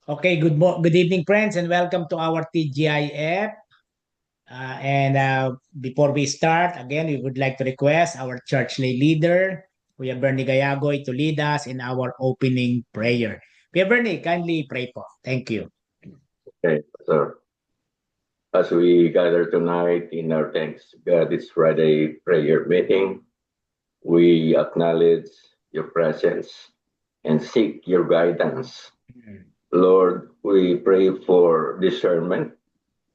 Okay, good evening, friends, and welcome to our TGIF. And before we start, again, we would like to request our church lay leader, Kuya Bernie Gayagoy, to lead us in our opening prayer. Kuya Bernie, kindly pray po. Thank you. Okay, so as we gather tonight in our Thanks God It's Friday prayer meeting, we acknowledge your presence and seek your guidance. Lord, we pray for discernment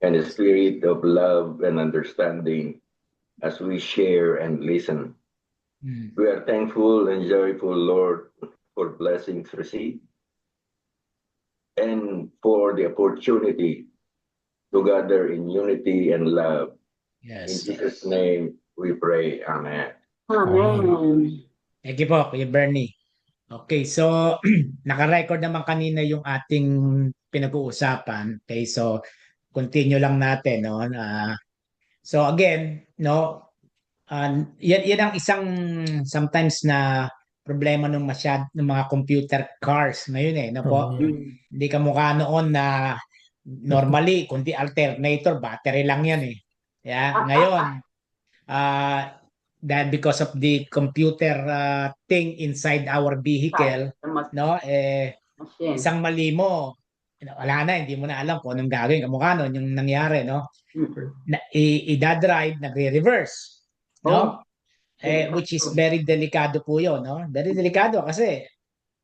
and a spirit of love and understanding as we share and listen. We are thankful and joyful, Lord, for blessings received and for the opportunity to gather in unity and love. In Yes. Jesus' name we pray. Amen. Amen. Thank you po, Kuya Bernie. Okay, so naka-record naman kanina yung ating pinag-uusapan. Okay, so continue lang natin, no? So again, no, yan ang isang sometimes na problema ng mga computer cars ngayon no po. Hindi ka mukha noon na normally kundi alternator, battery lang yan eh. Yeah, ngayon that because of the computer thing inside our vehicle, no, isang mali mo, wala na, hindi mo na alam kung anong gagawin. Kamukha nun, yung nangyari, no? I-drive, nagre-reverse, no? Which is very delikado po yun, no? Very delikado kasi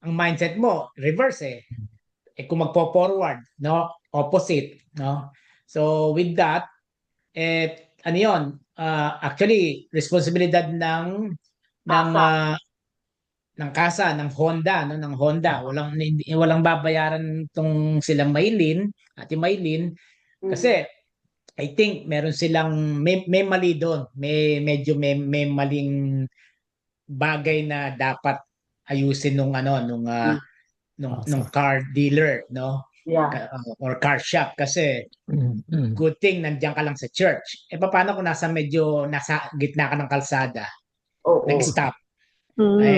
ang mindset mo, reverse eh. Kung magpo-forward, no? Opposite, no? So with that, ano yun? Actually, responsibilidad ng kasa, ng Honda, no, ng Honda. Walang babayaran tong silang Maylin, Ate Maylin, kasi I think meron silang may mali doon. May maling bagay na dapat ayusin nung car dealer, no? Yeah. Or car shop kasi good thing nandiyan ka lang sa church. Paano kung nasa gitna ka ng kalsada? Nag-stop.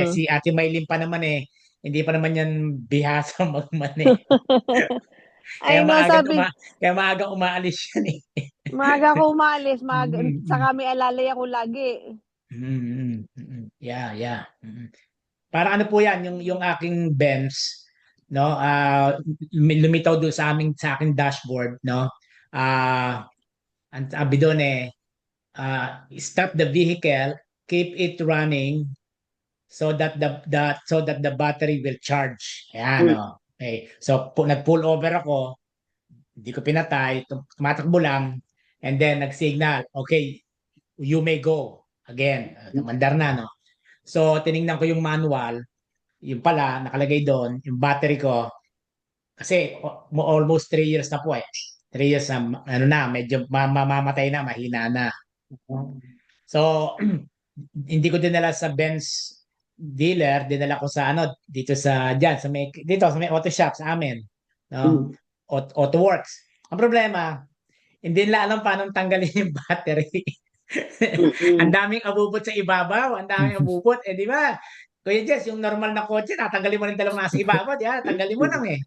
Si Ate Maylin pa naman hindi pa naman yan bihasa magmane. Ay, no, sabi. Kaya maagang umaalis yan eh. Maaga ako umalis, saka may alalay ako lagi. Yeah. Parang ano po yan, yung aking Benz, no? Lumitaw doon sa aking dashboard, no? Ang sabi doon stop the vehicle, keep it running so that the battery will charge. Ayan, no? Okay. So nag-pull over ako, hindi ko pinatay, tumatakbo lang, and then nag-signal, okay, you may go again. Mandar na, no? So tiningnan ko yung manual, yung pala nakalagay doon, yung battery ko, kasi almost 3 years na po 3 years na, medyo mamamatay na, mahina na. So hindi ko dinala sa Benz dealer, dinala ko sa dito sa may auto shop sa amin, no? Auto Works. Ang problema, hindi nila alam paano tanggalin yung battery. Ang daming abubot sa ibabaw, ang daming abubot, di ba? Kuya Jess, yung normal na kotse, tatanggalin mo rin dalawang nasa ibabaw, tanggalin mo lang eh.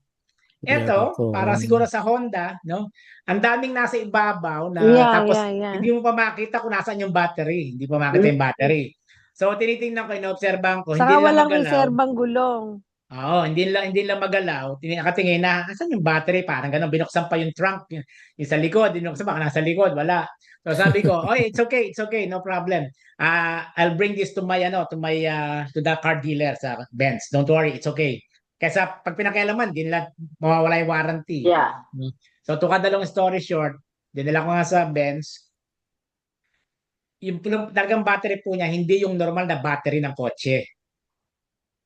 Ito, para siguro sa Honda, no? Ang daming nasa ibabaw na tapos hindi mo pa makita kung nasaan yung battery. Hindi pa makita yung battery. So, tinitingnan ko, inoobserbahan ko, saka walang reserbang gulong. Oo, hindi lang magalaw. Nakatingin na, asan yung battery? Parang ganun, binuksan pa yung trunk, yung sa likod, binuksan baka nasa likod, wala. So sabi ko, oh, it's okay, no problem. I'll bring this to to the car dealer sa Benz. Don't worry, it's okay. Kaysa pag pinakialaman, di nila mawawala yung warranty. Yeah. So to cut the long story short, dinala ko nga sa Benz. Yung talagang battery po niya, hindi yung normal na battery ng kotse.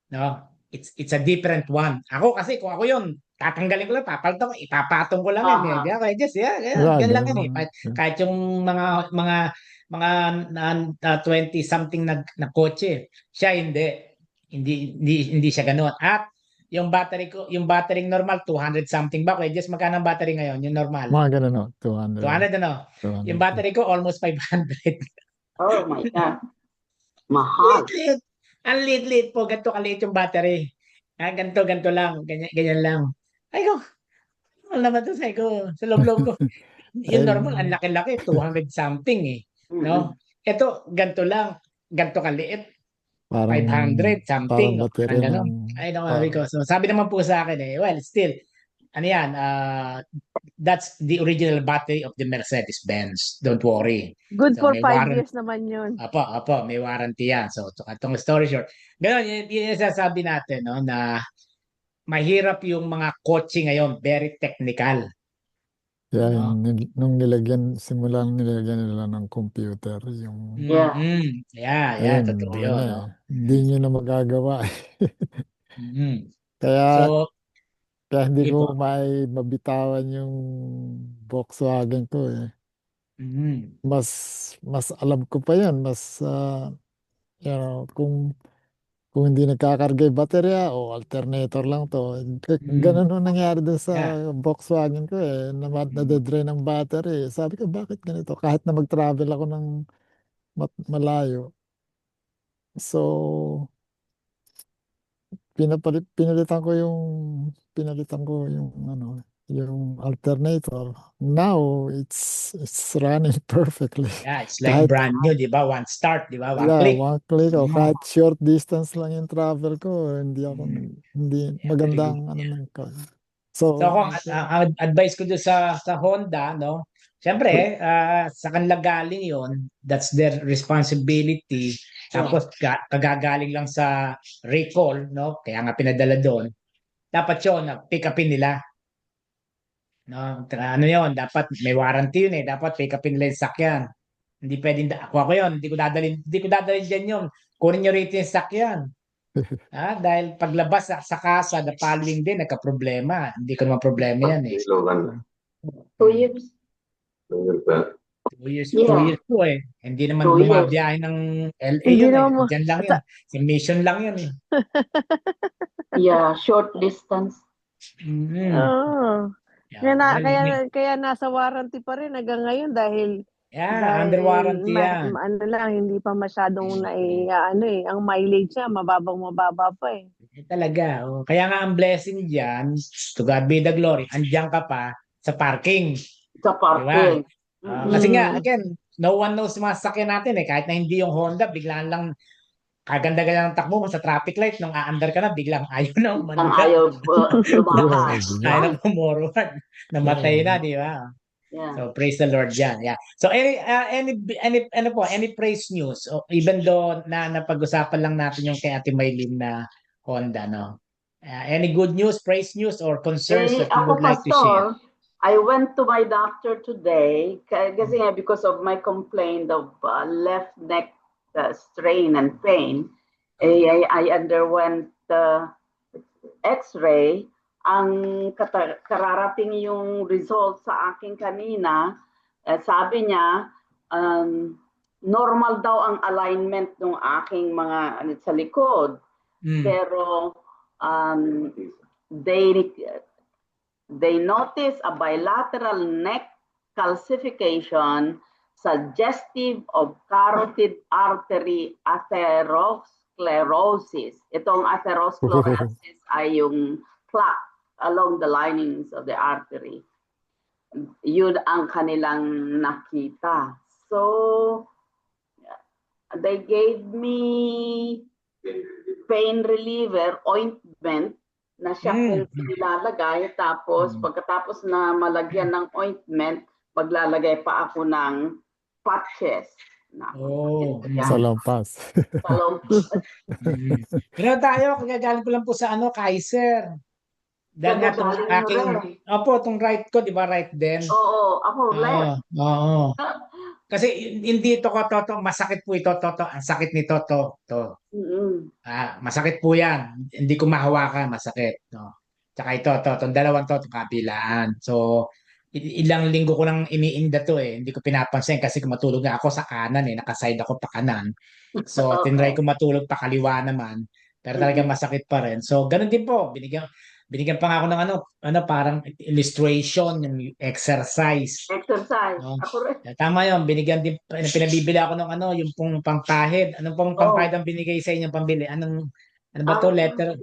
No? It's a different one. Ako kasi kung ako yun, tatanggalin ko lang, papalitan ko, ipapatong ko lang yan. Okay, just ganyan lang yan Kahit yung mga 20 something na kotse, siya hindi siya ganoon. At yung battery normal 200 something ba? Okay, just magkano ang battery ngayon, yung normal? Mga ganun 200. 200 Yung battery ko almost 500. Oh my God. Mahal. Ang liit po, ganito kaliit yung battery. ganito lang, ganyan lang. Ay ko, ano naman to, sabi ko, sa loob-loob ko. Yung Ay, normal, ang laki-laki, 200 something eh. Mm-mm. No? Ito, ganito lang, ganito kaliit, parang 500 parang something, o parang baterya ng gano'n. Ay, naku, sabi ko. car. So, sabi naman po sa akin well, still, ano yan, that's the original battery of the Mercedes-Benz. Don't worry. Good So, for may 5 years warranty. naman yun. Apo, may warranty yan. So, itong story short. Ganun, yun yung sasabi natin, no, na mahirap yung mga kotse ngayon, very technical. Kaya No? nung simulan nilagyan nila ng computer, yung, Yeah. Yeah, ayun, totoo wala yun, na no? eh. Hindi nyo na magagawa eh. Mm. Kaya, So, kaya hindi sige ko po. mabitawan yung Volkswagen ko eh. Mm. Mas, mas alam ko pa yan, mas, kung hindi nagkakarga yung baterya o alternator lang to. Mm. Ganun ang nangyari doon sa Yeah. Volkswagen ko eh. Mm. Nade-drain ang battery. Sabi ko, bakit ganito? Kahit na mag-travel ako ng malayo. So, pinalitan ko yung ano, yung alternator. Now, it's running perfectly. Yeah, it's like Kahit, brand new, di ba? One start, di ba? One yeah, click. one click o Mm. kahit short distance lang yung travel ko, hindi Yeah, very maganda good. ang ano Yeah. ng car. So So, kung ang advice ko doon sa Honda, no? Siyempre, sa kanila galing 'yon. That's their responsibility. Tapos kagagaling lang sa recall, no? Kaya nga pinadala doon. Dapat 'yon, pick upin nila, no? Ano 'yon, dapat may warranty 'yun eh. Dapat pick upin nila 'yung sakyan. Hindi pwedeng ako 'yon, hindi ko dadalhin diyan 'yung kunin niyo rito 'yung sakyan. Dahil paglabas sa kasa, the following day, nagka-problema. Hindi ko naman problema yan eh. Ilogan. 2 years. Ba? 2 years, two Yeah. years po eh. Hindi naman 2 years. bumabiyahe ng LA Hindi yun eh. naman mo. Diyan lang yun. Sa mission lang yun eh. Yeah, short distance. Mhm. Oo. Kaya, Yeah, well, kaya nasa warranty pa rin hanggang ngayon dahil under warranty yan. ano lang, hindi pa masyadong ang mileage niya, mababa pa eh. Talaga. Oh. Kaya nga ang blessing diyan, to God be the glory, andiyan ka pa sa parking. Sa Di ba? parking. Kasi nga, again, no one knows mga sasakyan natin eh. Kahit na hindi yung Honda, biglaan lang kaganda-ganda ng takbo mo sa traffic light, nung aandar ka na, biglang ayaw na Ang umandak. ayaw lumakas. Ayaw na pumorward. Namatay na, di ba? Yeah. So praise the Lord yan. Yeah. So any praise news, even though na napag-usapan lang natin yung kay Ate Maylin na Honda, no? Any good news, praise news, or concerns that you Ako, would like to share? Pastor, I went to my doctor today kasi nga because of my complaint of left neck strain and pain. I underwent X-ray. Ang kararating yung result sa akin kanina, sabi niya, normal daw ang alignment ng aking mga sa likod. Pero they notice a bilateral neck calcification suggestive of carotid artery atherosclerosis. Itong atherosclerosis ay yung plaque along the linings of the artery. Yun ang kanilang nakita. So, they gave me pain reliever ointment na siya kung nilalagay. Tapos, pagkatapos na malagyan ng ointment, maglalagay pa ako ng patches. Salompas. Pero tayo, kagagaling ko lang po sa Kaiser. Dahil nga itong aking, itong right ko, di ba right din? Oo, ako left. Oo. Kasi hindi ito ko, masakit po ito, ang sakit nito, to. Masakit po yan. Hindi ko mahawakan, masakit. No? Tsaka itong dalawang itong kabilaan. So, ilang linggo ko lang iniinda to eh. Hindi ko pinapansin kasi kung matulog na ako sa kanan eh. Nakaside ako pa kanan. So, tinry ko matulog pa kaliwa naman. Pero talagang masakit pa rin. So, ganun din po. Binigyan pa nga ako ng parang illustration, yung exercise. No? Ako rin. Tama yun. Pinabibili ako ng yung pong pangpahid. Anong pong pangpahid ang binigay sa inyong pambili? Ano ba to? Letter?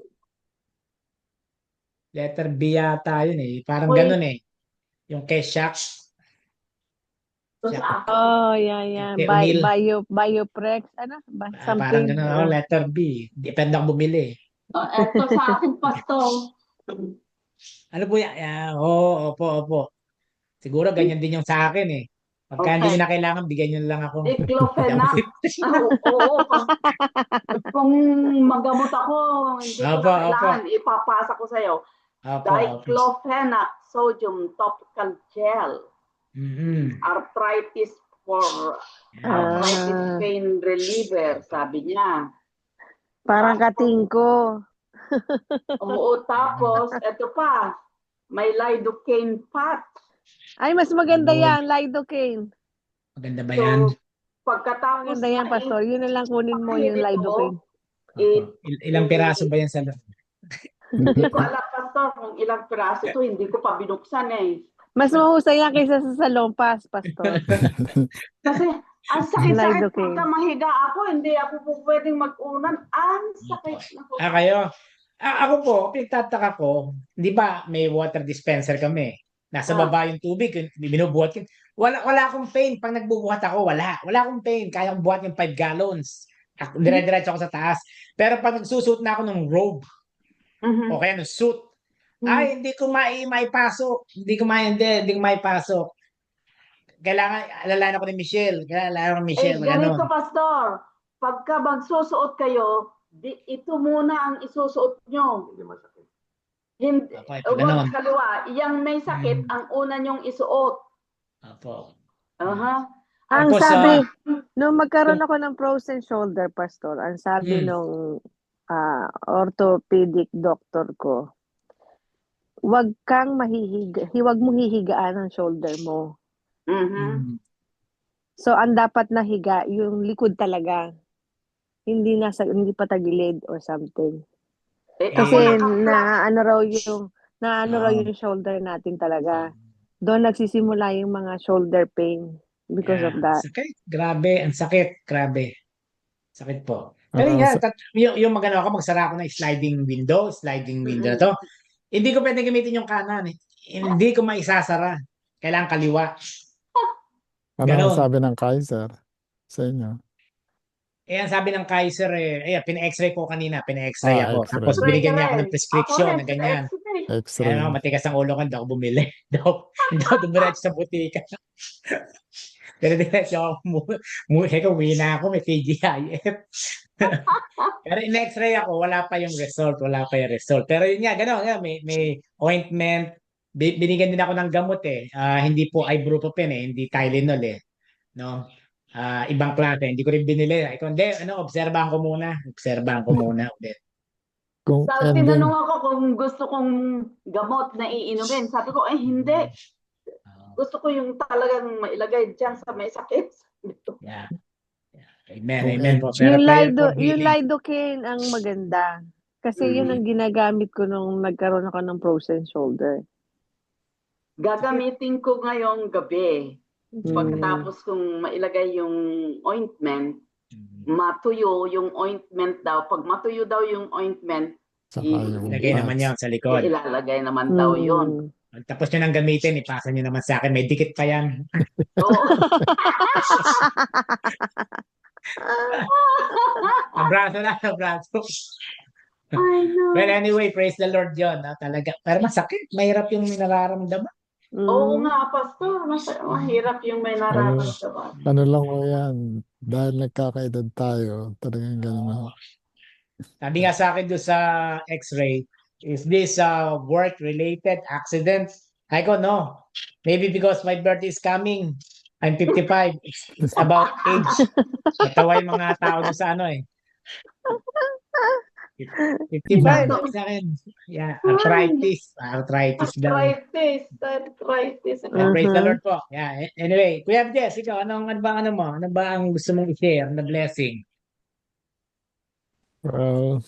Letter B yata yun eh. Parang Uy, ganun eh. Yung kay Shaq. ito Shaq sa akin. Oh, yeah. kay O'Neal. Bioprex, ano? Parang Something. ganun. Oh, letter B. Depende ako bumili. Ito sa akin, Pastor. Ano po yan? Opo, opo. Siguro ganyan din yung sa akin eh. Pagka hindi nyo Okay. na kailangan, bigyan nyo lang ako. Diclofenac. Oo, kung magamot ako, hindi ko Opo, na opo. kailangan, ipapasa ko sa'yo. Opo, opo. Diclofenac sodium topical gel. Mhm. Arthritis for arthritis Ah, pain reliever, sabi niya. parang Tapos, kating ko. oo, tapos, ito pa, may lidocaine patch. Ay, mas maganda Oo. yan, lidocaine. Maganda ba yan? So, pagkatapos Maganda yan, Pastor. Yun na lang kunin mo yung ito, lidocaine. Opo. Ilang piraso ba yan sa loob? hindi ko alam, Pastor, kung ilang piraso to, hindi ko pa binuksan eh. Mas mahusay yan kaysa sa salompas, Pastor. Kasi, ang sakit-sakit Lidocaine. pagka mahiga ako, hindi ako po pwedeng mag-unan. Ang sakit na po. Kayo? Ako po, pinagtataka ko, di ba may water dispenser kami? Nasa baba yung tubig, binubuhat ko. Wala akong pain. Pag nagbubuhat ako, wala. Wala akong pain. Kaya kong buhat yung 5 gallons. Dire-diretso ako sa taas. Pero pag nagsusuot na ako ng robe, Mhm. o kaya ng suit, Mhm. ay, hindi ko maipasok. Hindi ko maipasok. Kailangan, alalahan ako ni Michelle. Kailangan ako ni Michelle. Ganito, Ganon. Pastor. Pagka magsusuot kayo, ito muna ang isusuot nyo. Hindi masakit. Hindi, Opo, ito ganon. wag kaliwa. Yang may sakit, ang una nyong isuot. Opo. Aha. Ang Tapos, sabi, nung magkaroon ako ng frozen shoulder, Pastor, ang sabi Mm. nung orthopedic doctor ko, huwag mong hihigaan ang shoulder mo. Mhm. So, ang dapat na higa, yung likod talaga. Hindi pa tagilid or something. Kasi naano raw yung shoulder natin talaga. Doon nagsisimula yung mga shoulder pain because of that. Sakit. Grabe. Ang sakit. Grabe. Sakit po. Pero Ah, yan, yung magano ako, magsara ako ng sliding window na to. Hindi ko pwede gamitin yung kanan eh. Hindi ko maisasara. Kailangan kaliwa. ano ang Ganon. sabi ng Kaiser sa inyo? Ang sabi ng Kaiser pina-x-ray ko kanina, pina-x-ray ako. X-ray. Tapos binigyan niya ako ng prescription Ako na ganyan. X-ray. Matigas ang ulo ko, hindi ako bumili. Hindi ako dumiretso sa butika. Pero diretso ako, uwi na ako, may TGIF. Pero in-x-ray ako, wala pa yung result. Pero yun nga, gano'n, may ointment. Binigyan din ako ng gamot eh. Hindi po ibuprofen eh, hindi Tylenol eh. No? Ibang klase, hindi ko rin binili. Hindi, obserbahan ko muna ulit. Kung Sabi, ending, tinanong ako kung gusto kong gamot na iinumin. Sabi ko, hindi. Gusto ko yung talagang mailagay dyan sa may sakit. Yeah. Amen po. Yung prayer for yung healing. lidocaine ang maganda. Kasi yun ang ginagamit ko nung nagkaroon ako ng frozen shoulder. Gagamitin ko ngayong gabi. Pagkatapos kung mailagay yung ointment, matuyo yung ointment daw. Pag matuyo daw yung ointment, saka yung Lagay naman yan sa likod. ilalagay naman daw yun. Tapos nyo nang gamitin, ipasa nyo naman sa akin. May dikit pa yan. Oo. Abrazo. I know. Well, anyway, praise the Lord yun. Talaga. Pero masakit. Mahirap yung nararamdaman. Oo nga, Pastor. Mahirap yung may nararamdaman. ano lang o yan, dahil nagkakaedad tayo, talagang gano'n. Sabi nga sa akin doon sa x-ray, is this a work-related accident? I go, no. Maybe because my birthday is coming. I'm 55. It's about age. Natawa yung mga tao doon sa 55 sa akin. Yeah, arthritis daw. Arthritis. Praise the Lord po. Yeah. Anyway, Kuya Jess, ikaw, ano ba ang gusto mong i-share na blessing? Well,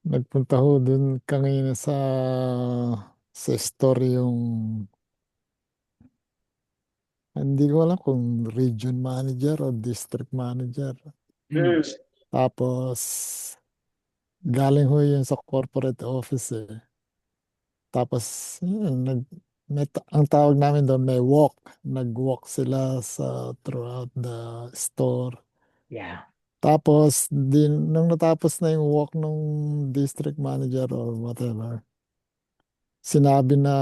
nagpunta ho dun kanina sa story yung hindi ko alam kung region manager o district manager. Tapos galing ho yun sa corporate office eh. Tapos, yun, ang tawag namin doon may walk. Nag-walk sila throughout the store. Yeah. Tapos, nung natapos na yung walk nung district manager or whatever, sinabi na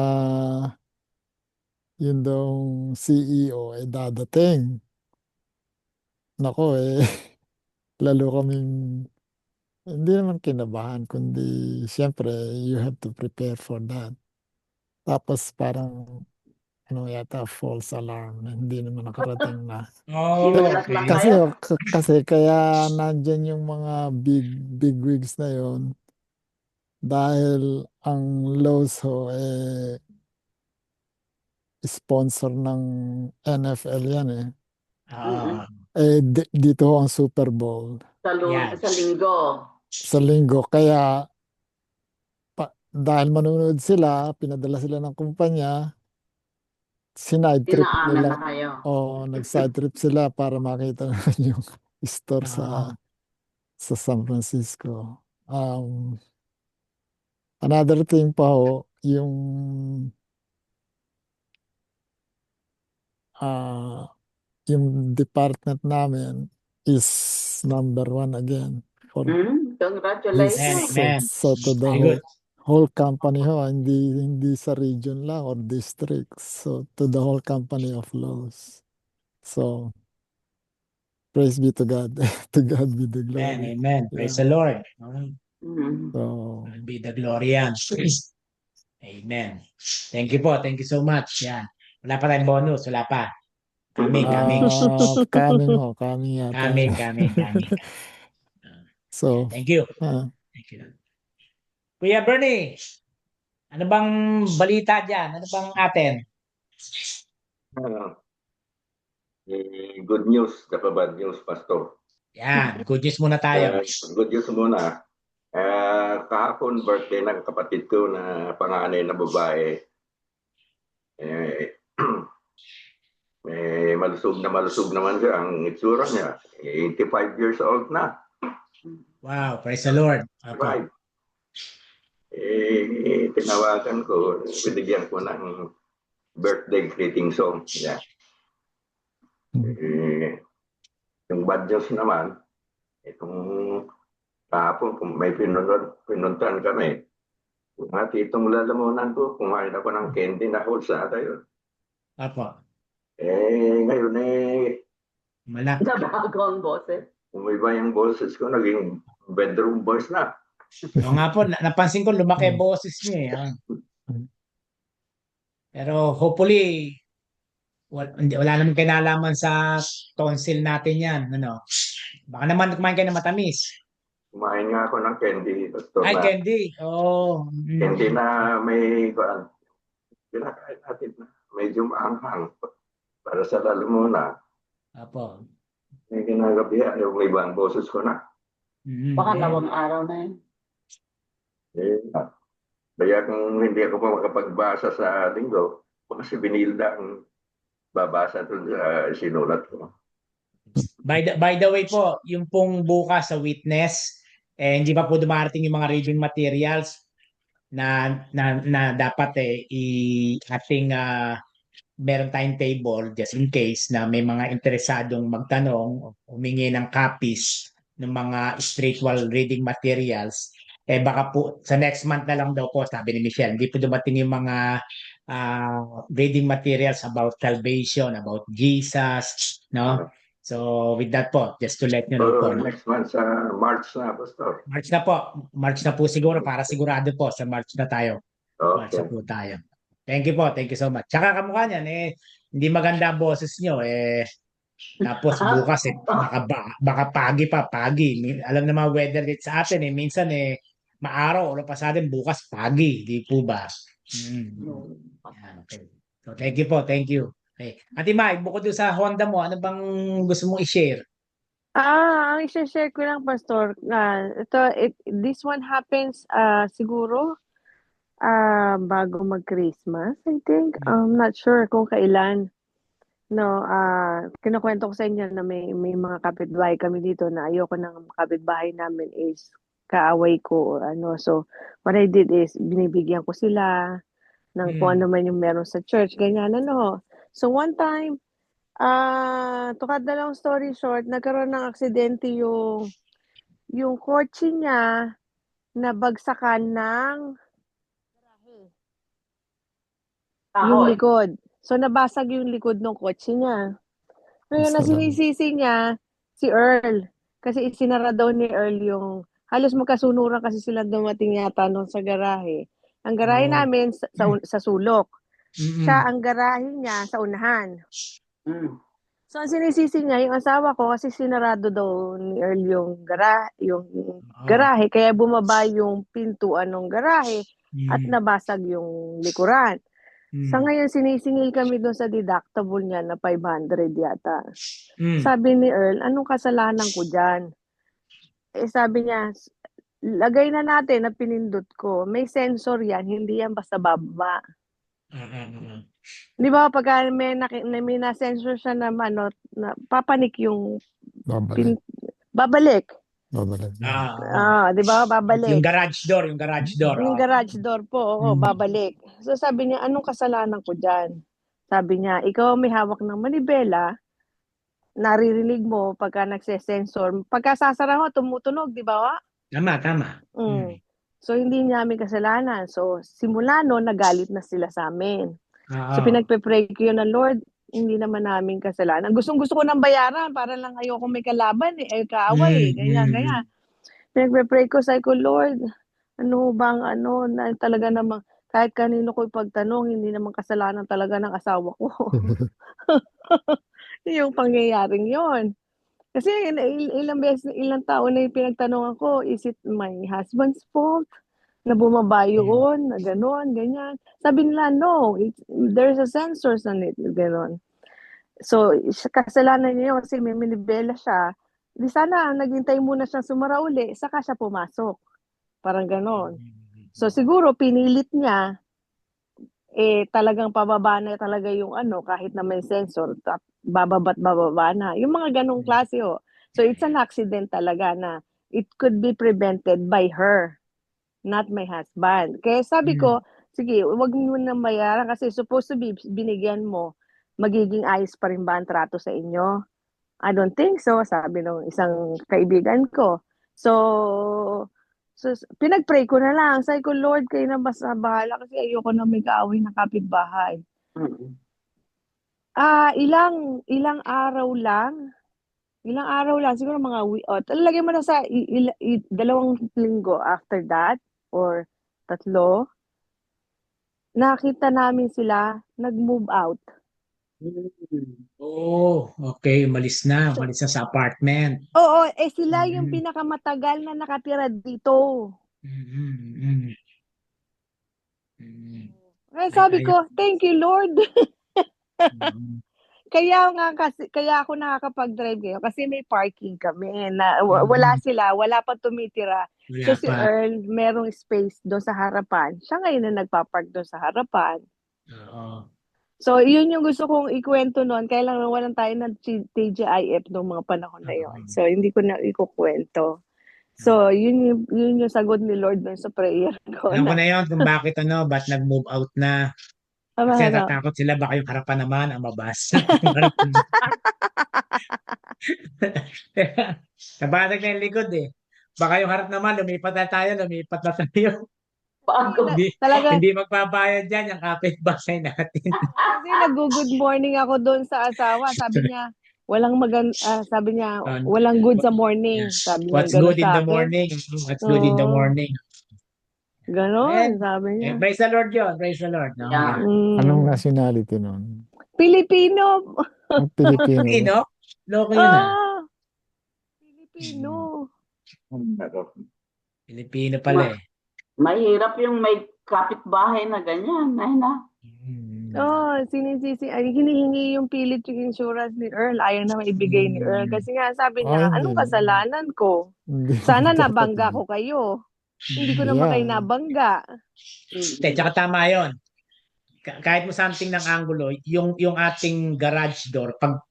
yun daw CEO ay dadating. Nako eh, lalo kaming, hindi naman kinabahan, kundi siyempre, you have to prepare for that. Tapos parang, ano yata, false alarm na hindi naman nakarating na. Oh, Ginulat lang okay. Kasi, kayo. kasi kaya nandyan yung mga big wigs na yon dahil ang Lowe's ho sponsor ng NFL yan eh. Mm-mm. Ah, Dito ho ang Super Bowl yan. Sa linggo. sa linggo. Kaya dahil manonood sila, pinadala sila ng kumpanya, sinide trip Dinaanan nila na kayo. o nag-side trip sila para makita naman yung store Ah, sa San Francisco. Um, Another thing pa ho, ah, yung department namin is number one again for this. amen, Congratulations. amen. So to the Very good. whole company ho, hindi sa region lang or district. So to the whole company of Lowe's. So praise be to God. To God be the Amen, glory. amen. Praise the Yeah. Lord. Mm. So God be the glory yan. Amen. Thank you po. Thank you so much. Yan. Wala pa tayong bonus. Wala pa. Coming, coming. coming yata Coming, yun. coming, coming. So, Thank you. ah, Thank you. Kuya Bernie, ano bang balita dyan? Ano bang atin? Uh, good news, saka bad news, Pastor. Yan. Good news muna tayo. Good news muna. Kahapon, birthday ng kapatid ko na panganay na babae. Eh, malusog naman siya. Ang itsura niya, 85 years old na. Wow. Praise the Lord. Apo. Right. Tinawagan ko, binigyan ko ng birthday greeting song. Yeah. Yung bad news naman, itong kahapon, kung may pinuntan kami, at itong lalamunan ko, kumain ako ng candy na hulsada yun. Apo. Ngayon Malak. Nabago ang boses. umiba yung boses ko, naging bedroom voice na. O nga po, napansin ko lumaki boses niya eh. Pero hopefully, wala namang kinalaman sa tonsil natin yan. Ano? Baka naman kumain kayo ng matamis. Kumain nga ako ng candy, Pastor, Ay, na candy. Oh. candy na may, kinakain natin na medyo maanghang para sa lalamunan. Apo. May kinagabihan, yung ibang boses ko na. Baka nawang araw na yun. Kaya kung hindi ako pa makapagbasa sa linggo, baka si Binilda ang babasa doon sa sinulat ko. By the way po, yung pong bukas sa Witness, hindi pa po dumarating yung mga reading materials na dapat ating meron timetable just in case na may mga interesadong magtanong, humingi ng copies ng mga spiritual reading materials. Baka po sa next month na lang daw po, sabi ni Michelle, hindi po dumating yung mga reading materials about salvation, about Jesus, no? So with that po, just to let you know po. Next month sa March na, Pastor. March na po. March na po siguro para sigurado po sa March na tayo. March na Okay. po tayo. Thank you po. Thank you so much. Tsaka kamukha niyan hindi maganda ang boses nyo tapos bukas baka pagi. Alam na mga weather dito sa atin minsan maaraw o pa sa atin bukas pagi, di po ba? Yan, okay. So thank you po. Thank you. Okay. Ate Mai, bukod doon sa Honda mo, ano bang gusto mong i-share? Ang i-share ko lang, Pastor, this one happens siguro bago mag-Christmas, I think. I'm not sure kung kailan. No, kinukwento ko sa inyo na may mga kapitbahay kami dito na ayoko ng kapitbahay namin is kaaway ko or ano. So, what I did is binibigyan ko sila ng kung ano man yung meron sa church, ganyan ano. So, one time, to cut the long story short, nagkaroon ng aksidente yung kotse niya nabagsakan ng yung Kahoy. likod. So, nabasag yung likod ng kotse niya. Ngayon, na Basta lang. sinisisi niya si Earl. Kasi isinara daw ni Earl yung, halos magkasunuran kasi sila dumating yata nung sa garahe. Ang garahe Oh. namin sa sulok. Mm-mm. Siya, ang garahe niya sa unahan. Mm. So, ang sinisisi niya, yung asawa ko, kasi sinarado daw ni Earl yung garahe, kaya bumaba yung pintuan ng garahe at nabasag yung likuran. Sa ngayon, sinisingil kami doon sa deductible niya na 500 yata. Sabi ni Earl, anong kasalanan ko dyan? Sabi niya, lagay na natin na pinindot ko. May sensor yan, hindi yan basta bababa. Di ba, pagka may na-sensor siya na, na papanik yung Babalik. babalik. Babalik. Di ba, babalik. Yung garage door. Yung garage door po, oo, babalik. So sabi niya, anong kasalanan ko dyan? Sabi niya, ikaw may hawak ng manibela, naririnig mo pagka nagsesensor. Pagka sasara mo, tumutunog, di ba? Tama. So hindi niya amin kasalanan. So simula no, nagalit na sila sa amin. So pinagpe-pray ko yun na, Lord, hindi naman namin kasalanan. Gustong-gusto ko ng bayaran para lang ayoko may kalaban kaaway, ganyan. Pinagpe-pray ko, sabi ko, Lord, ano bang na talaga namang kahit kanino ko ipagtanong, hindi naman kasalanan talaga ng asawa ko. Yung pangyayaring yon. Kasi ilang taon na yung pinagtanongan ko, is it my husband's fault? Na bumaba yun, na gano'n, ganyan. Sabi nila, no, there's a sensors on it, gano'n. So, kasalanan niya yun kasi may minibela siya. Di sana, naghintay muna siyang sumara uli, saka siya pumasok. Parang gano'n. So, siguro, pinilit niya, talagang pababa na talaga yung kahit na may sensor, bababa na. Yung mga ganong klase, So, it's an accident talaga na it could be prevented by her, not my husband. Kaya sabi ko, sige, wag mo na bayaran kasi supposed to be binigyan mo, magiging ayos pa rin ba ang trato sa inyo? I don't think so, sabi ng isang kaibigan ko. So pinag-pray ko na lang. Sabi ko, Lord, kayo na basta bahala kasi ayoko na may kaaway ng kapitbahay. Ilang araw lang, siguro mga talagay mo na sa 2 linggo after that, or 3, nakita namin sila nag-move out. Oh, okay. Umalis na sa apartment. Oo, sila yung pinakamatagal na nakatira dito. Kaya sabi ko, thank you, Lord. Kaya ako nakakapag-drive ngayon kasi may parking kami na wala pa tumitira. So si Earl, merong space doon sa harapan. Siya ngayon na nagpa-park doon sa harapan. So yun yung gusto kong ikwento noon. Kaya lang nawalan tayo ng TGIF noong mga panahon na yun. So hindi ko na ikukwento. So yun yung sagot ni Lord doon sa prayer ko. Alam ko na yun kung bakit ba't nag-move out na. Kasi natatakot sila baka yung harapan naman ang mabasa. Nabatag na yung likod Baka yung harap naman, lumipat na tayo. Hindi magbabayad dyan yung kapitbahay natin. Kasi nag-good morning ako doon sa asawa. Sabi niya, walang good sa morning. Sabi niya, What's good in the morning? What's good in the morning? Ganon, sabi niya. Praise the Lord yun. Praise the Lord. No? Yeah. Anong nationality nun? Pilipino. Pilipino. Loko yun Pilipino. Pilipino pala Mahirap yung may kapitbahay na ganyan. Hinihingi yung pilit yung insurance ni Earl. Ayaw na maibigay ni Earl. Kasi nga sabi niya, anong kasalanan ko? Sana nabangga ko kayo. Hindi ko naman kayo nabangga. Tsaka tama yun. Kahit mo something ng angulo, yung ating garage door, pag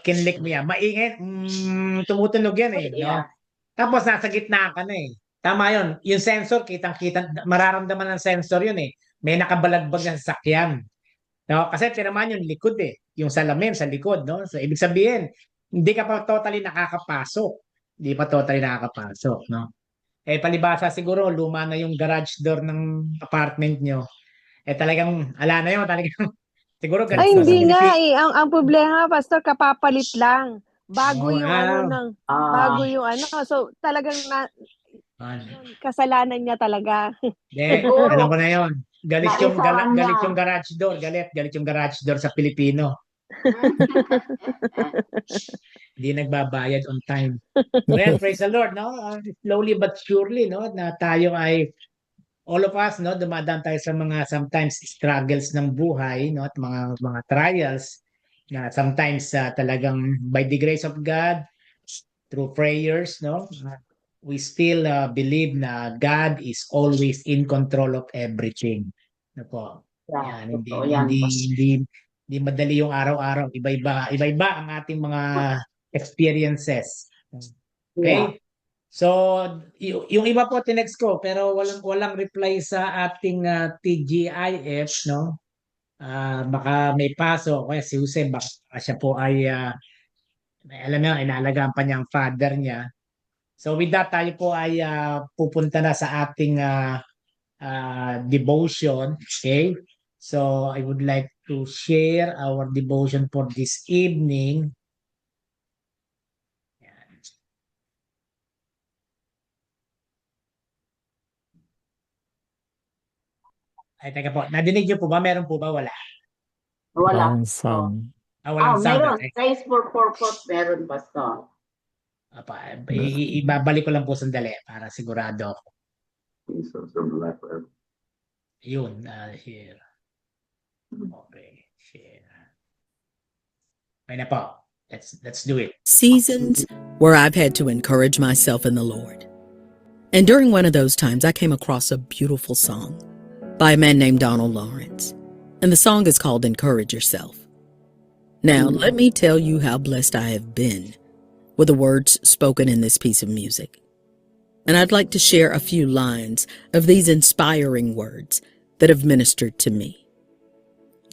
kinlik mo yan, maingay, tumutunog yan no? Tapos nasa gitna ka na tama yun. Yung sensor, kitang-kita, mararamdaman ng sensor yun eh. May nakabalagbag na sasakyan. No? Kasi tinamaan yung likod eh. Yung salamin sa likod, no? So, ibig sabihin, hindi ka pa totally nakakapasok. Hindi pa totally nakakapasok, no? Eh, palibasa siguro, luma na yung garage door ng apartment nyo. Eh, talagang, ala na yun, talagang, siguro Ay, ganito sa hindi nga Pilipinas. eh. Ang problema, Pastor, kapapalit lang. Bago Oh, yung bago yung So, talagang kasalanan niya talaga. de, Siguro, alam ko na yun. naisara Galit niya. yung garage door. Galit yung garage door sa Pilipino. Hindi nagbabayad on time. Well, praise the Lord, no? Slowly but surely, no? Na tayo ay, all of us, no? Dumadaan tayo sa mga sometimes struggles ng buhay, no? At mga trials na sometimes talagang by the grace of God, through prayers, no? We still believe na God is always in control of everything. No po. Yeah, Yan, hindi totoo yan. hindi hindi hindi madali yung araw-araw. Iba-iba ang ating mga experiences. Yeah. Okay? So, yung iba po tinext ko pero walang reply sa ating TGIF, no? Baka may paso kaya si Jose baka siya po ay alam mo, inaalagaan pa niya ang father niya. So with that, tayo po ay pupunta na sa ating devotion. Okay? So I would like to share our devotion for this evening. Yan. Ay, teka po. Nadinig niyo po ba? Meron po ba? Wala. Wala. Walang sound. Walang sound. Meron. Okay. Praise for purpose, meron, Pastor. Ibabalik ko lang po sandali para sigurado ako. Yun. Here. Okay. Share. Okay na po. Let's do it. Seasons where I've had to encourage myself in the Lord. And during one of those times, I came across a beautiful song by a man named Donald Lawrence. And the song is called Encourage Yourself. Now, let me tell you how blessed I have been with the words spoken in this piece of music. And I'd like to share a few lines of these inspiring words that have ministered to me.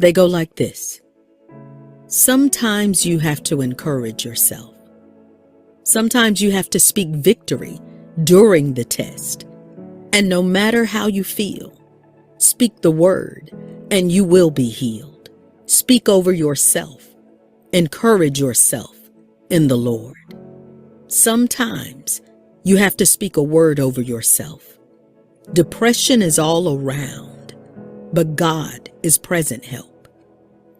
They go like this. Sometimes you have to encourage yourself. Sometimes you have to speak victory during the test. And no matter how you feel, speak the word and you will be healed. Speak over yourself. Encourage yourself in the Lord. Sometimes you have to speak a word over yourself. Depression is all around, but God is present help.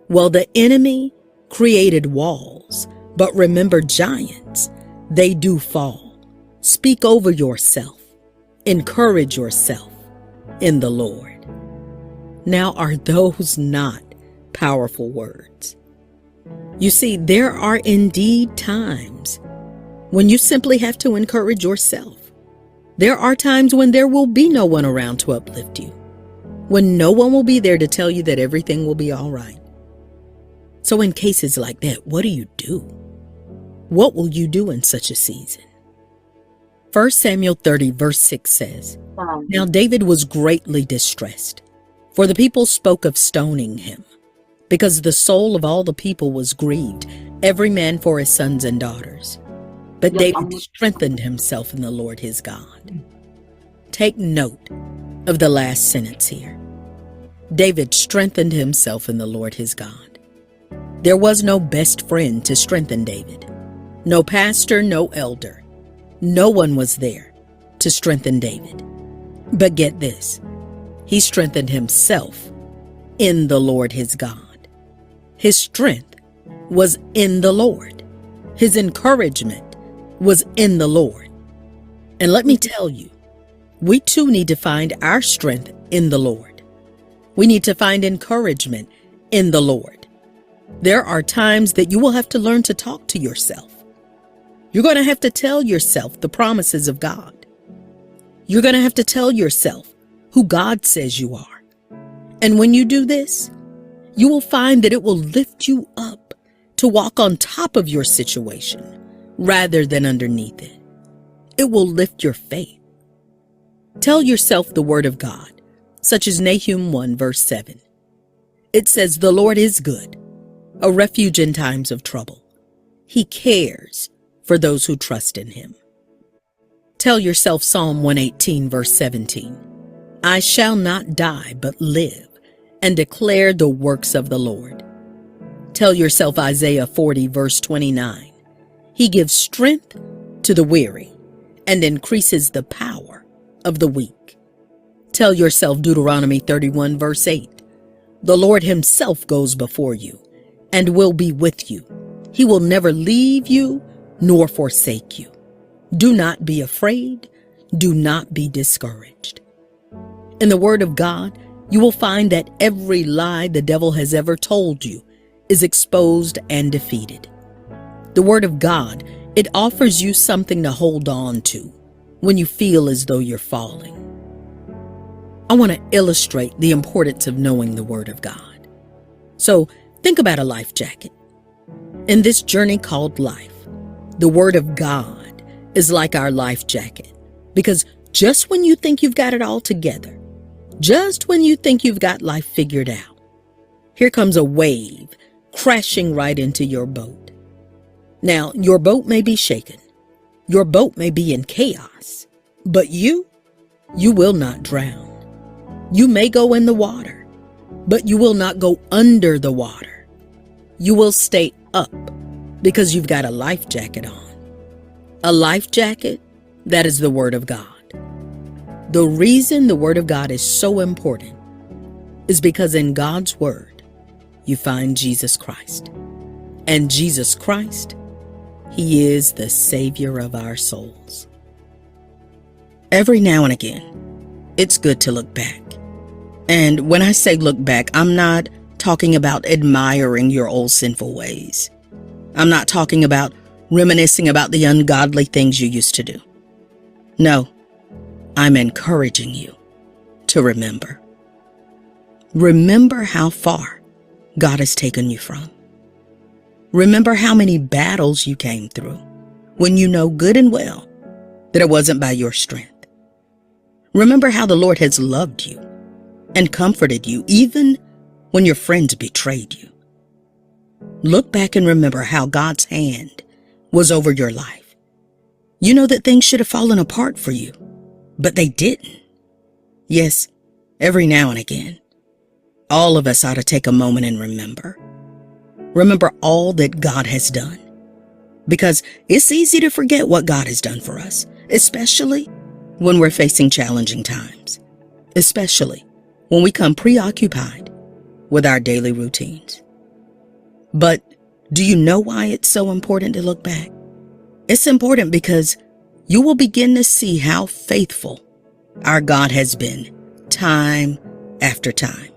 Well, the enemy created walls, but remember giants, they do fall. Speak over yourself. Encourage yourself in the Lord. Now, are those not powerful words? You see, there are indeed times when you simply have to encourage yourself. There are times when there will be no one around to uplift you, when no one will be there to tell you that everything will be all right. So in cases like that, what do? What will you do in such a season? 1 Samuel 30 verse 6 says, Now David was greatly distressed, for the people spoke of stoning him, because the soul of all the people was grieved, every man for his sons and daughters. But David strengthened himself in the Lord his God. Take note of the last sentence here. David strengthened himself in the Lord his God. There was no best friend to strengthen David. No pastor, no elder. No one was there to strengthen David. But get this, he strengthened himself in the Lord his God. His strength was in the Lord. His encouragement was in the Lord. And let me tell you, we too need to find our strength in the Lord. We need to find encouragement in the Lord. There are times that you will have to learn to talk to yourself. You're going to have to tell yourself the promises of God. You're going to have to tell yourself who God says you are. And when you do this, you will find that it will lift you up to walk on top of your situation rather than underneath it. It will lift your faith. Tell yourself the word of God, such as Nahum 1 verse 7. It says, "The Lord is good, a refuge in times of trouble. He cares for those who trust in him." Tell yourself Psalm 118 verse 17. "I shall not die but live and declare the works of the Lord." Tell yourself Isaiah 40 verse 29. "He gives strength to the weary and increases the power of the weak." Tell yourself Deuteronomy 31 verse 8. "The Lord himself goes before you and will be with you. He will never leave you nor forsake you. Do not be afraid. Do not be discouraged." In the Word of God, you will find that every lie the devil has ever told you is exposed and defeated. The Word of God, it offers you something to hold on to when you feel as though you're falling. I want to illustrate the importance of knowing the Word of God. So think about a life jacket. In this journey called life, the Word of God is like our life jacket, because just when you think you've got it all together, just when you think you've got life figured out, here comes a wave crashing right into your boat. Now, your boat may be shaken. Your boat may be in chaos, but you will not drown. You may go in the water, but you will not go under the water. You will stay up because you've got a life jacket on. A life jacket, that is the Word of God. The reason the Word of God is so important is because in God's Word, you find Jesus Christ. And Jesus Christ, He is the Savior of our souls. Every now and again, it's good to look back. And when I say look back, I'm not talking about admiring your old sinful ways. I'm not talking about reminiscing about the ungodly things you used to do. No, I'm encouraging you to remember. Remember how far God has taken you from. Remember how many battles you came through when you know good and well that it wasn't by your strength. Remember how the Lord has loved you and comforted you even when your friends betrayed you. Look back and remember how God's hand was over your life. You know that things should have fallen apart for you, but they didn't. Yes, every now and again, all of us ought to take a moment and remember. Remember all that God has done. Because it's easy to forget what God has done for us, especially when we're facing challenging times, especially when we come preoccupied with our daily routines. But do you know why it's so important to look back? It's important because you will begin to see how faithful our God has been time after time.